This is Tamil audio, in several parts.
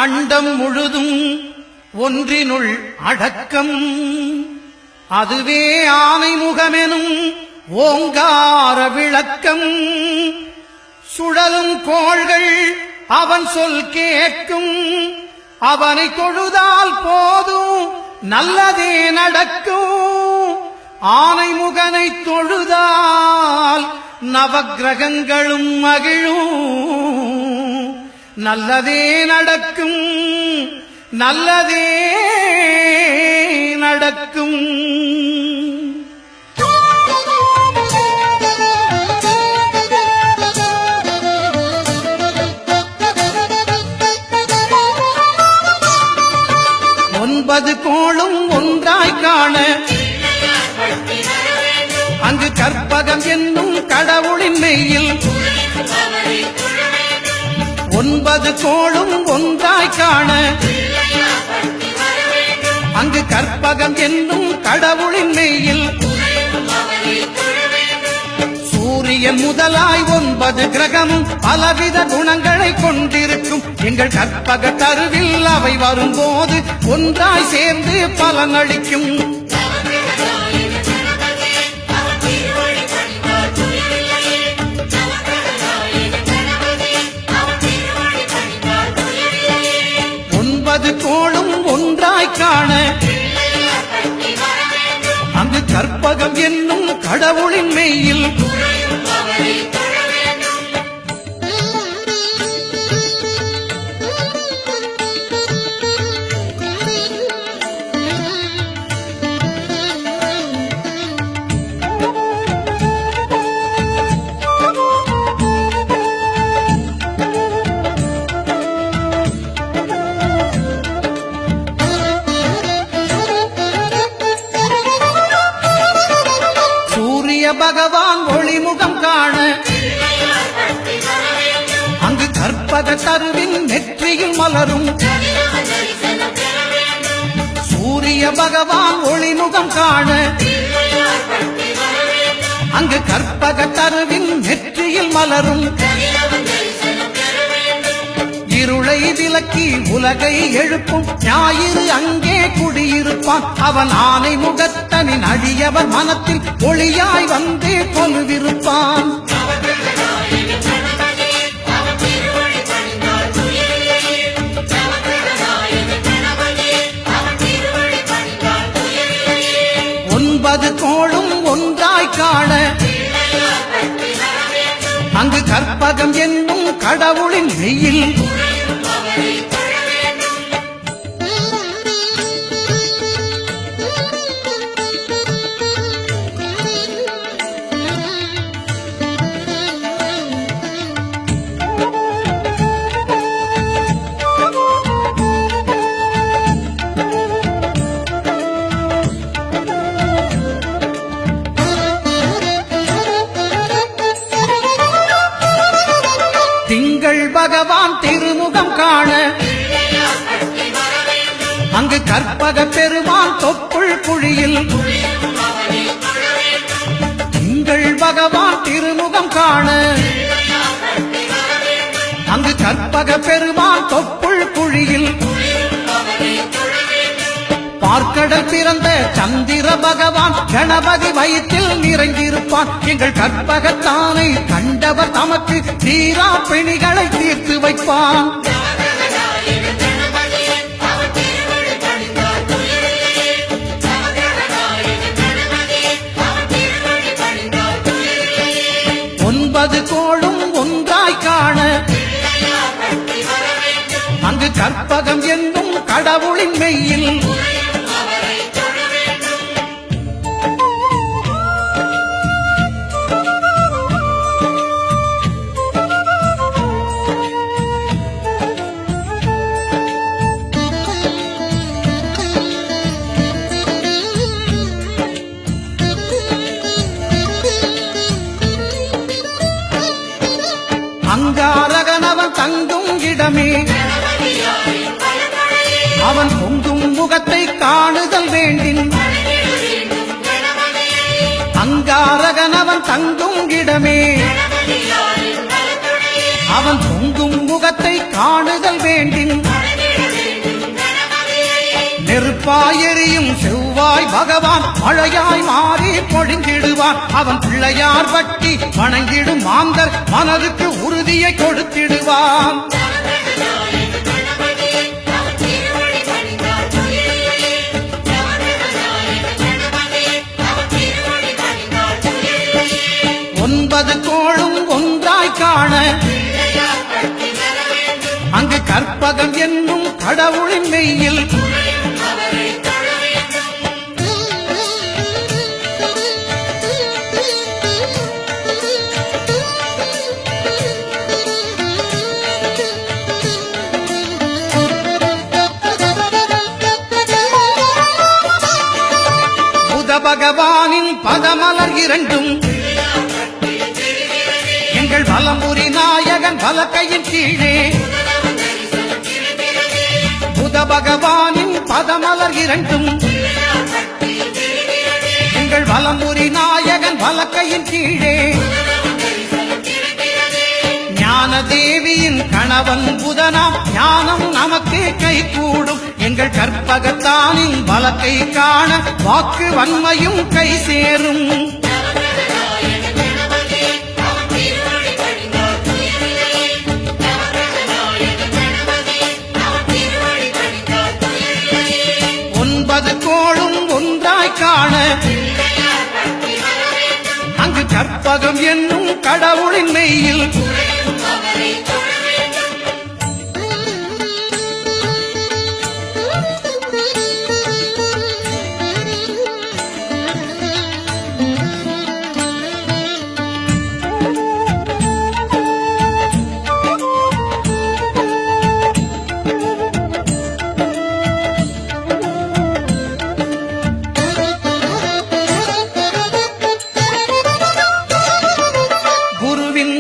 அண்டம் முழுதும் ஒன்றினுள் அடக்கம். அதுவே ஆனைமுகமெனும் ஓங்கார விளக்கம். சுழலும் கோள்கள் அவன் சொல் கேட்கும். அவனை தொழுதால் போதும் நல்லதே நடக்கும். ஆனைமுகனை தொழுதால் நவக்கிரகங்களும் மகிழும். நல்லதே நடக்கும், நல்லதே நடக்கும். ஒன்பது கோளும் ஒன்றாய் காண அங்கு கற்பகம் என்னும் கடவுளின் மெய்யில். ஒன்பது கோளும் ஒன்றாய் காண அங்கு கற்பகம் என்னும் கடவுளின் மெய்யில். சூரியன் முதலாய் 9 கிரகமும் பலவித குணங்களை கொண்டிருக்கும். எங்கள் கற்பக தருவில் அவை வரும்போது ஒன்றாய் சேர்ந்து பலனளிக்கும். கோளும் ஒன்றாய் காண அங்கு கற்பகம் என்னும் கடவுளின் மெய்யில். பகவான் ஒளிமுகம் காண அங்கு கற்பக தருவின் நெற்றியில் மலரும். சூரிய பகவான் ஒளிமுகம் காண அங்கு கற்பக தருவின் நெற்றியில் மலரும். இருளை விலக்கி உலகை எழுப்பும் ஞாயிறு அங்கே குடியிருப்பான். அவன் ஆனை முகத்தனின் அடியவர் மனத்தில் ஒளியாய் வந்து கொலுவிருப்பான். ஒன்பது கோளும் ஒன்றாய் காண அங்கு கற்பகம் என்னும் கடவுளின் மெய்யில். பகவான் திருமுகம் காண அங்கு கற்பக பெருமான் தொப்புள் குழியில். திங்கள் பகவான் திருமுகம் காண அங்கு கற்பக பெருமான் தொப்புள் குழியில். பார்க்கடல் பிறந்த சந்திர பகவான் கணபதி வயிற்றில் நிறைந்திருப்பான். எங்கள் கற்பகத்தானை கண்டவர் தமக்கு தீரா பிணிகளை தீர்த்து வைப்பான். ஒன்பது கோளும் ஒன்றாய் காண அங்கு கற்பகம் என்னும் கடவுளின் மெய்யில். அங்காரகனவன் தங்கும் இடமே அவன் பொங்கும் முகத்தை காணுதல் வேண்டின். அங்காரகனவன் தங்கும் இடமே அவன் பொங்கும் முகத்தை காணுதல் வேண்டின். செவ்வாய் எரியும் செவ்வாய் பகவான் மழையாய் மாறி பொழிந்திடுவான். அவன் பிள்ளையார் பட்டி வணங்கிடும் மாந்தர் மனதுக்கு உறுதியை கொடுத்திடுவான். ஒன்பது கோளும் ஒன்றாய் காண அங்கு கற்பகம் என்னும் கடவுளின் மெய்யில் புத பகவானின் பதமலர் இரண்டும் எங்கள் வலம்புரி நாயகன் வலக்கையின் கீழே புத பகவானின் பதமலர் இரண்டும் எங்கள் வலம்புரி நாயகன் வலக்கையின் கீழே ஞான தேவியின் கணவன் புதனாம் ஞானம் நமக்கு கை கூடும். எங்கள் கற்பகத்தானின் வலக்கை காண வாக்கு வன்மையும் கை சேரும். ஒன்பது கோளும் ஒன்றாய் காண அங்கு கற்பகம் என்னும் கடவுளின் மெய்யில்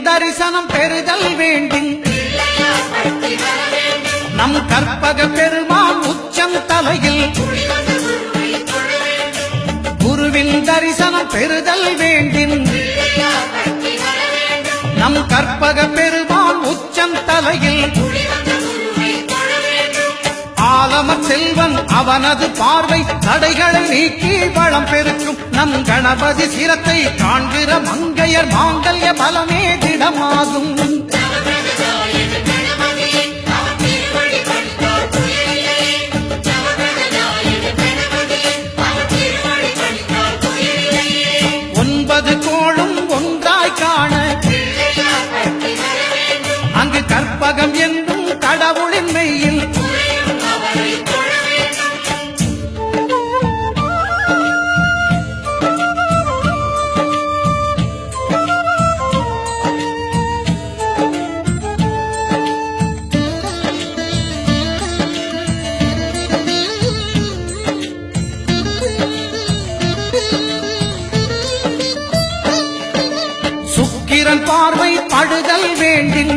தரிசனம் பெறுதல் வேண்டும். நம் கற்பக பெருமான் உச்சம் தலையில் குருவின் தரிசனம் பெறுதல் வேண்டும். நம் கற்பக பெருமான் உச்சம் தலையில் ஆலமர் செல்வன் அவனது பார்வை தடைகளை நீக்கி வளம் பெருக்கும். நம் கணபதி சிரத்தை காண்கிற மங்கையர் மாங்கல்ய பலமே திடமாகும். ஒன்பது கோளும் ஒன்றாய் காண அங்கு கற்பகம் என்னும் கடவுளின் மெய்யில் சுக்கிரன் பார்வை படுதல் வேண்டும்.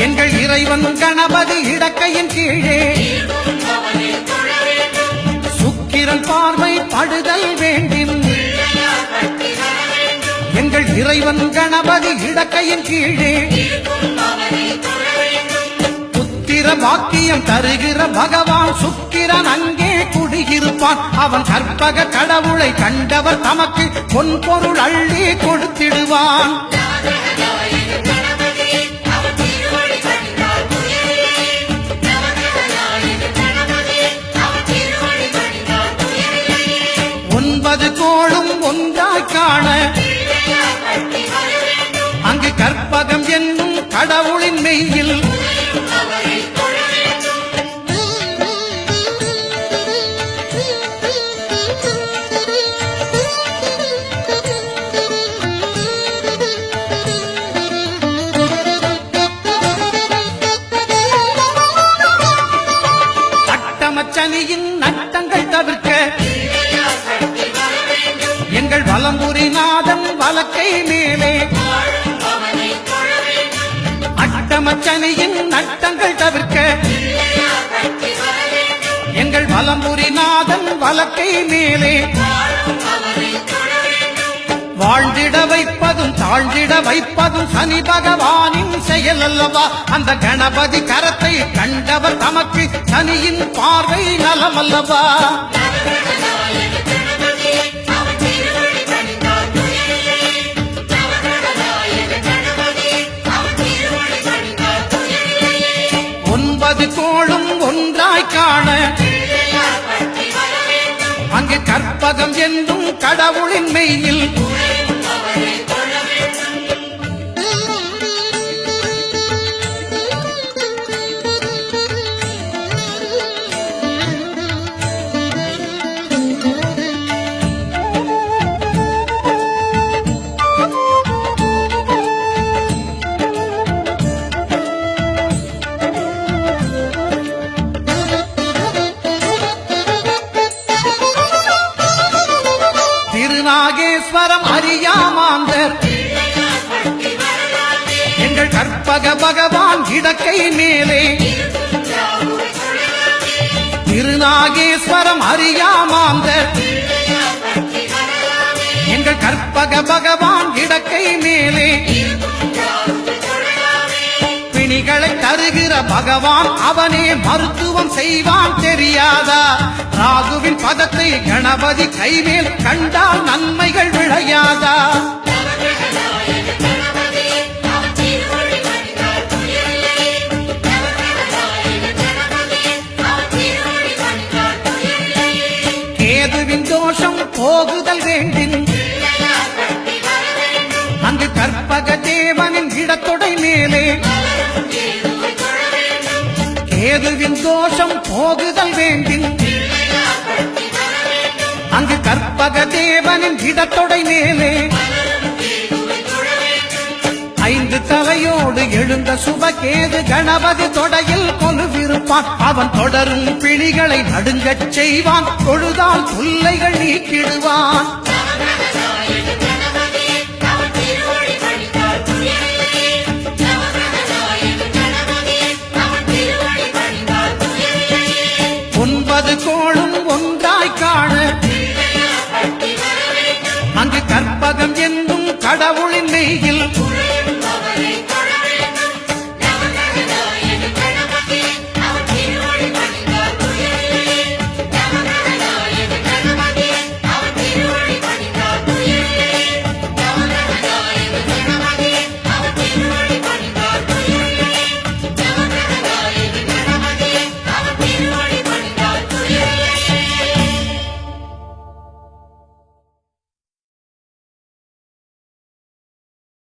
எங்கள் இறைவன் கணபதி இடக்கையின் கீழே சுக்கிரன் பார்வை படுதல் வேண்டும். எங்கள் இறைவன் கணபதி இடக்கையின் கீழே புத்திர பாக்கியம் தருகிற பகவான் சுக்கிரன் அங்கே குடியிருப்பான். அவன் கற்பக கடவுளை கண்டவர் தமக்கு பொன் பொருள் அள்ளி கொடுத்திடுவான். ஒன்பது கோளும் ஒன்றாய் காண அங்கு கற்பகம் என்னும் கடவுளின் மெய்யில் அட்டமச்சனியின் நட்டங்கள் தவிர்க்க எங்கள் வலம்புரி நாதன் வலக்கை மேலே அட்டமச்சனியின் நட்டங்கள் தவிர்க்க எங்கள் வலம்புரி நாதன் வலக்கை மேலே வாழ்ந்திட வைப்பதும் தாழ்ந்திட வைப்பதும் சனி பகவானின் செயல் அல்லவா? அந்த கணபதி கரத்தை கண்டவர் தமக்கு சனியின் பார்வை நலம் அல்லவா? ஒன்பது கோளும் ஒன்றாய் காண அங்கு கற்பகம் என்றும் கடவுளின் மெய்யில் திருநாகேஸ்வரம் அறியாமாந்தர் எங்கள் கற்பக பகவான் இடக்கை மேலே திருநாகேஸ்வரம் அறியாமாந்தர் எங்கள் கற்பக பகவான் இடக்கை மேலே பிணிகளை தருகிற பகவான் அவனே மருத்துவம் செய்வான் தெரியாதா? ராகுவின் பதத்தை கணபதி கைமேல் கண்டால் நன்மைகள் விளையாதா? கேதுவின் தோஷம் போகுதல் வேண்டின் அங்கு கற்பக தேவனின் இடத்தொடை மேலே கேதுவின் தோஷம் போகுதல் வேண்டின் அங்கு கற்பக தேவனின் இடத்தொடை மேலே ஐந்து தலையோடு எழுந்த சுபகேது கணபதி தொடையில் கொலுவிருப்பான். அவன் தொடரும் பிணிகளை நடுங்கச் செய்வான். தொழுதால் தொல்லைகள் நீக்கிடுவான்.